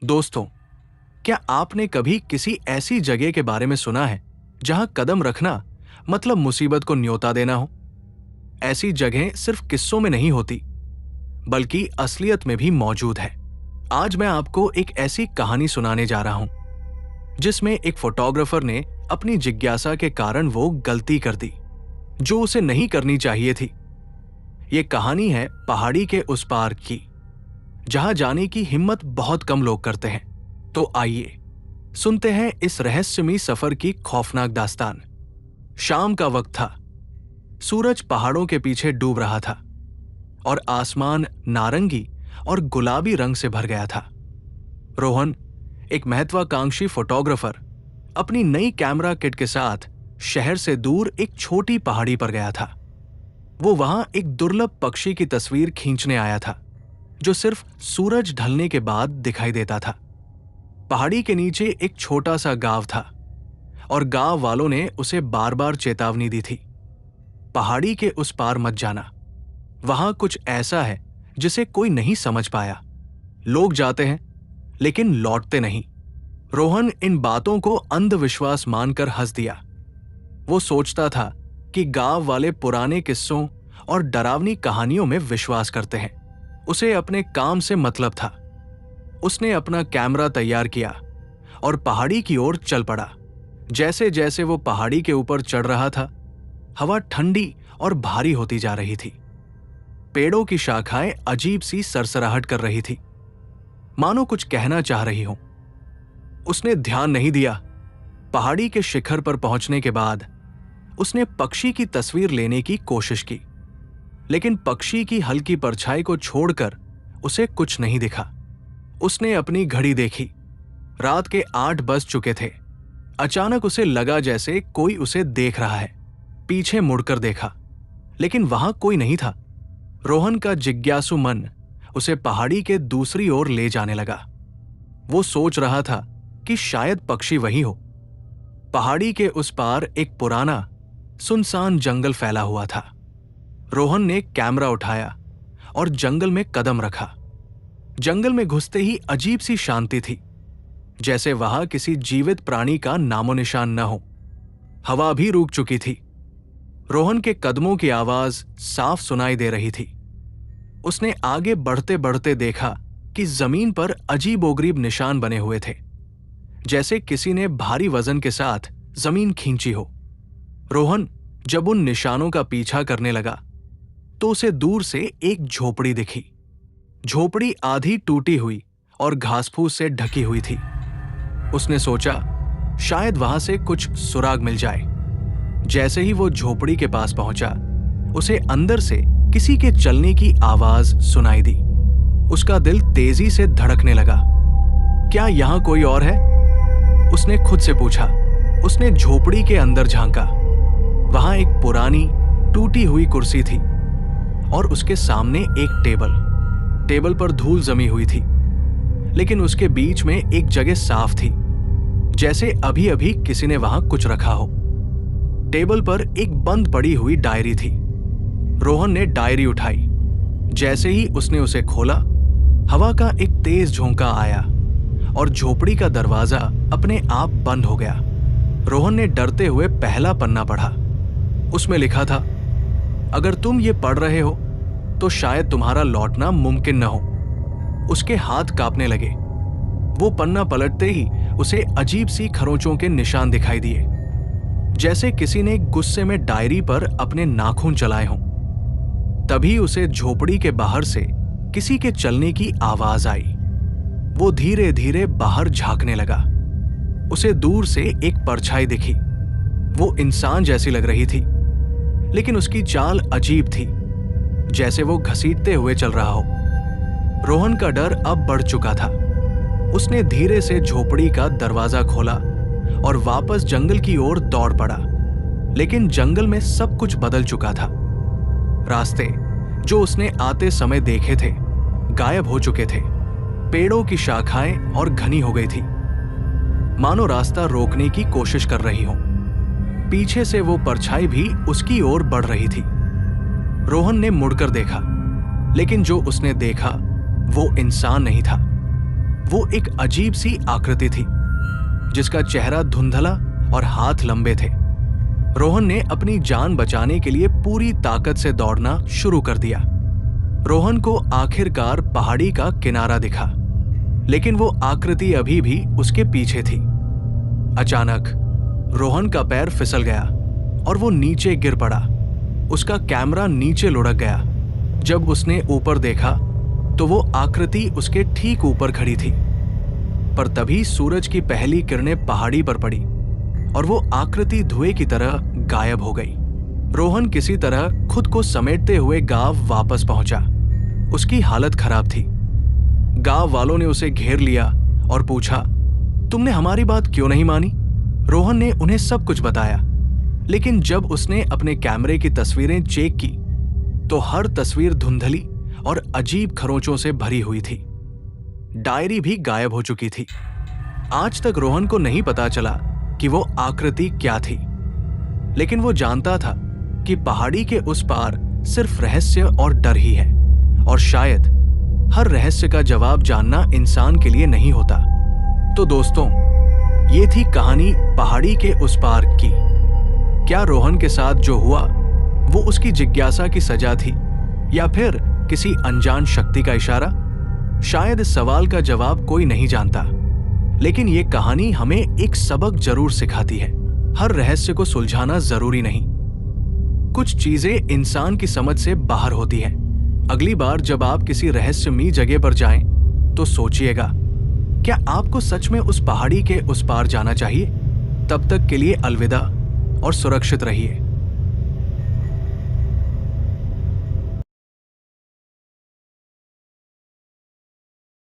दोस्तों, क्या आपने कभी किसी ऐसी जगह के बारे में सुना है जहां कदम रखना मतलब मुसीबत को न्योता देना हो? ऐसी जगहें सिर्फ किस्सों में नहीं होती, बल्कि असलियत में भी मौजूद है। आज मैं आपको एक ऐसी कहानी सुनाने जा रहा हूं जिसमें एक फोटोग्राफर ने अपनी जिज्ञासा के कारण वो गलती कर दी जो उसे नहीं करनी चाहिए थी। ये कहानी है पहाड़ी के उस पार की, जहां जाने की हिम्मत बहुत कम लोग करते हैं। तो आइए सुनते हैं इस रहस्यमयी सफर की खौफनाक दास्तान। शाम का वक्त था। सूरज पहाड़ों के पीछे डूब रहा था और आसमान नारंगी और गुलाबी रंग से भर गया था। रोहन, एक महत्वाकांक्षी फोटोग्राफर, अपनी नई कैमरा किट के साथ शहर से दूर एक छोटी पहाड़ी पर गया था। वो वहां एक दुर्लभ पक्षी की तस्वीर खींचने आया था जो सिर्फ सूरज ढलने के बाद दिखाई देता था। पहाड़ी के नीचे एक छोटा सा गांव था और गांव वालों ने उसे बार बार चेतावनी दी थी, पहाड़ी के उस पार मत जाना, वहां कुछ ऐसा है जिसे कोई नहीं समझ पाया। लोग जाते हैं लेकिन लौटते नहीं। रोहन इन बातों को अंधविश्वास मानकर हंस दिया। वो सोचता था कि गांव वाले पुराने किस्सों और डरावनी कहानियों में विश्वास करते हैं। उसे अपने काम से मतलब था। उसने अपना कैमरा तैयार किया और पहाड़ी की ओर चल पड़ा। जैसे जैसे वो पहाड़ी के ऊपर चढ़ रहा था, हवा ठंडी और भारी होती जा रही थी। पेड़ों की शाखाएं अजीब सी सरसराहट कर रही थी, मानो कुछ कहना चाह रही हो। उसने ध्यान नहीं दिया। पहाड़ी के शिखर पर पहुंचने के बाद उसने पक्षी की तस्वीर लेने की कोशिश की, लेकिन पक्षी की हल्की परछाई को छोड़कर उसे कुछ नहीं दिखा। उसने अपनी घड़ी देखी। रात के 8 बज चुके थे। अचानक उसे लगा जैसे कोई उसे देख रहा है। पीछे मुड़कर देखा, लेकिन वहां कोई नहीं था। रोहन का जिज्ञासु मन उसे पहाड़ी के दूसरी ओर ले जाने लगा। वो सोच रहा था कि शायद पक्षी वही हो। पहाड़ी के उस पार एक पुराना सुनसान जंगल फैला हुआ था। रोहन ने कैमरा उठाया और जंगल में कदम रखा। जंगल में घुसते ही अजीब सी शांति थी, जैसे वहां किसी जीवित प्राणी का नामो निशान न हो। हवा भी रुक चुकी थी। रोहन के कदमों की आवाज साफ सुनाई दे रही थी। उसने आगे बढ़ते बढ़ते देखा कि जमीन पर अजीबोगरीब निशान बने हुए थे, जैसे किसी ने भारी वजन के साथ जमीन खींची हो। रोहन जब उन निशानों का पीछा करने लगा तो उसे दूर से एक झोपड़ी दिखी। झोपड़ी आधी टूटी हुई और घास-फूस से ढकी हुई थी। उसने सोचा शायद वहां से कुछ सुराग मिल जाए। जैसे ही वो झोपड़ी के पास पहुंचा, उसे अंदर से किसी के चलने की आवाज सुनाई दी। उसका दिल तेजी से धड़कने लगा। क्या यहां कोई और है? उसने खुद से पूछा। उसने झोपड़ी के अंदर झांका। वहां एक पुरानी टूटी हुई कुर्सी थी और उसके सामने एक टेबल पर धूल जमी हुई थी, लेकिन उसके बीच में एक जगह साफ थी, जैसे अभी अभी किसी ने वहां कुछ रखा हो। टेबल पर एक बंद पड़ी हुई डायरी थी। रोहन ने डायरी उठाई। जैसे ही उसने उसे खोला, हवा का एक तेज झोंका आया और झोपड़ी का दरवाजा अपने आप बंद हो गया। रोहन ने डरते हुए पहला पन्ना पढ़ा। उसमें लिखा था, अगर तुम ये पढ़ रहे हो तो शायद तुम्हारा लौटना मुमकिन न हो। उसके हाथ कांपने लगे। वो पन्ना पलटते ही उसे अजीब सी खरोंचों के निशान दिखाई दिए, जैसे किसी ने गुस्से में डायरी पर अपने नाखून चलाए हों। तभी उसे झोपड़ी के बाहर से किसी के चलने की आवाज आई। वो धीरे धीरे बाहर झांकने लगा। उसे दूर से एक परछाई दिखी। वो इंसान जैसी लग रही थी, लेकिन उसकी चाल अजीब थी, जैसे वो घसीटते हुए चल रहा हो। रोहन का डर अब बढ़ चुका था। उसने धीरे से झोपड़ी का दरवाजा खोला और वापस जंगल की ओर दौड़ पड़ा, लेकिन जंगल में सब कुछ बदल चुका था। रास्ते जो उसने आते समय देखे थे गायब हो चुके थे। पेड़ों की शाखाएं और घनी हो गई थी, मानो रास्ता रोकने की कोशिश कर रही हो। पीछे से वो परछाई भी उसकी ओर बढ़ रही थी। रोहन ने मुड़कर देखा, लेकिन जो उसने देखा वो इंसान नहीं था। वो एक अजीब सी आकृति थी जिसका चेहरा धुंधला और हाथ लंबे थे। रोहन ने अपनी जान बचाने के लिए पूरी ताकत से दौड़ना शुरू कर दिया। रोहन को आखिरकार पहाड़ी का किनारा दिखा, लेकिन वो आकृति अभी भी उसके पीछे थी। अचानक रोहन का पैर फिसल गया और वो नीचे गिर पड़ा। उसका कैमरा नीचे लुढ़क गया। जब उसने ऊपर देखा तो वो आकृति उसके ठीक ऊपर खड़ी थी, पर तभी सूरज की पहली किरणें पहाड़ी पर पड़ी और वो आकृति धुएं की तरह गायब हो गई। रोहन किसी तरह खुद को समेटते हुए गांव वापस पहुंचा। उसकी हालत खराब थी। गांव वालों ने उसे घेर लिया और पूछा, तुमने हमारी बात क्यों नहीं मानी? रोहन ने उन्हें सब कुछ बताया, लेकिन जब उसने अपने कैमरे की तस्वीरें चेक की तो हर तस्वीर धुंधली और अजीब खरोंचों से भरी हुई थी। डायरी भी गायब हो चुकी थी। आज तक रोहन को नहीं पता चला कि वो आकृति क्या थी, लेकिन वो जानता था कि पहाड़ी के उस पार सिर्फ रहस्य और डर ही है, और शायद हर रहस्य का जवाब जानना इंसान के लिए नहीं होता। तो दोस्तों, ये थी कहानी पहाड़ी के उस पार की। क्या रोहन के साथ जो हुआ वो उसकी जिज्ञासा की सजा थी या फिर किसी अनजान शक्ति का इशारा? शायद इस सवाल का जवाब कोई नहीं जानता, लेकिन ये कहानी हमें एक सबक जरूर सिखाती है। हर रहस्य को सुलझाना जरूरी नहीं। कुछ चीजें इंसान की समझ से बाहर होती हैं। अगली बार जब आप किसी रहस्यमयी जगह पर जाएं, तो सोचिएगा, क्या आपको सच में उस पहाड़ी के उस पार जाना चाहिए? तब तक के लिए अलविदा और सुरक्षित रहिए।